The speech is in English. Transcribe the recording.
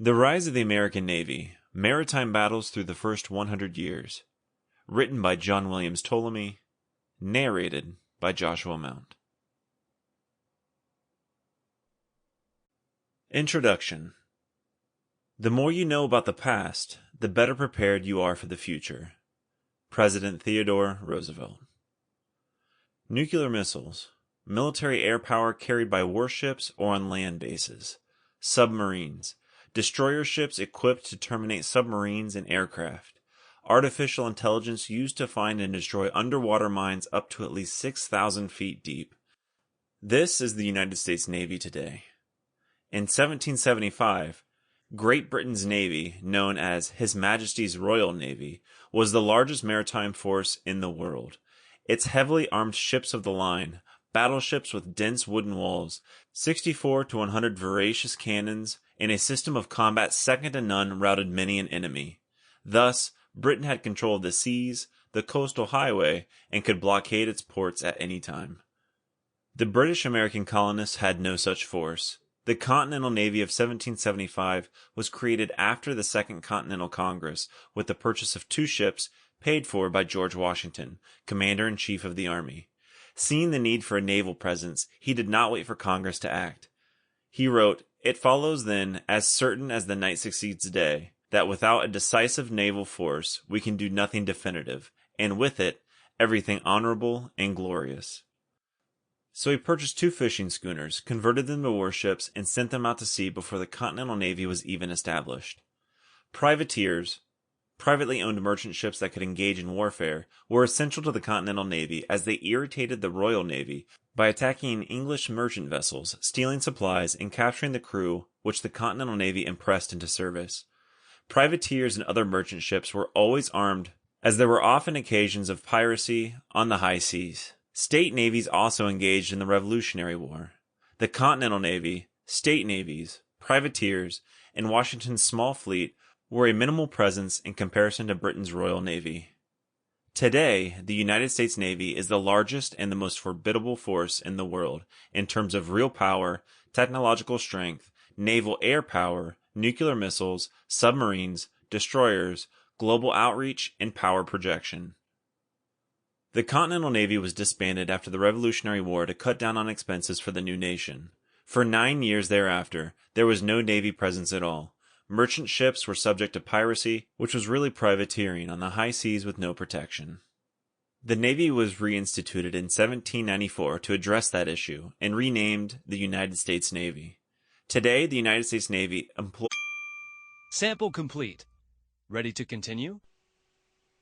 The Rise of the American Navy, Maritime Battles Through the First 100 Years. Written by John Williams Ptolemy. Narrated by Joshua Mount. Introduction. The more you know about the past, the better prepared you are for the future. President Theodore Roosevelt. Nuclear missiles. Military air power carried by warships or on land bases. Submarines. Destroyer ships equipped to terminate submarines and aircraft. Artificial intelligence used to find and destroy underwater mines up to at least 6,000 feet deep. This is the United States Navy today. In 1775, Great Britain's Navy, known as His Majesty's Royal Navy, was the largest maritime force in the world. Its heavily armed ships of the line, battleships with dense wooden walls, 64 to 100 voracious cannons, and a system of combat second to none routed many an enemy. Thus, Britain had control of the seas, the coastal highway, and could blockade its ports at any time. The British-American colonists had no such force. The Continental Navy of 1775 was created after the Second Continental Congress with the purchase of 2 ships paid for by George Washington, Commander-in-Chief of the Army. Seeing the need for a naval presence, he did not wait for Congress to act. He wrote, "It follows then, as certain as the night succeeds day, that without a decisive naval force we can do nothing definitive, and with it, everything honorable and glorious." So he purchased 2 fishing schooners, converted them to warships, and sent them out to sea before the Continental Navy was even established. Privateers, privately owned merchant ships that could engage in warfare, were essential to the Continental Navy as they irritated the Royal Navy by attacking English merchant vessels, stealing supplies, and capturing the crew which the Continental Navy impressed into service. Privateers and other merchant ships were always armed, as there were often occasions of piracy on the high seas. State navies also engaged in the Revolutionary War. The Continental Navy, state navies, privateers, and Washington's small fleet were a minimal presence in comparison to Britain's Royal Navy. Today, the United States Navy is the largest and the most formidable force in the world in terms of real power, technological strength, naval air power, nuclear missiles, submarines, destroyers, global outreach, and power projection. The Continental Navy was disbanded after the Revolutionary War to cut down on expenses for the new nation. For 9 years thereafter, there was no Navy presence at all. Merchant ships were subject to piracy, which was really privateering on the high seas with no protection. The Navy was reinstituted in 1794 to address that issue and renamed the United States Navy. Today, the United States Navy employs... Sample complete. Ready to continue?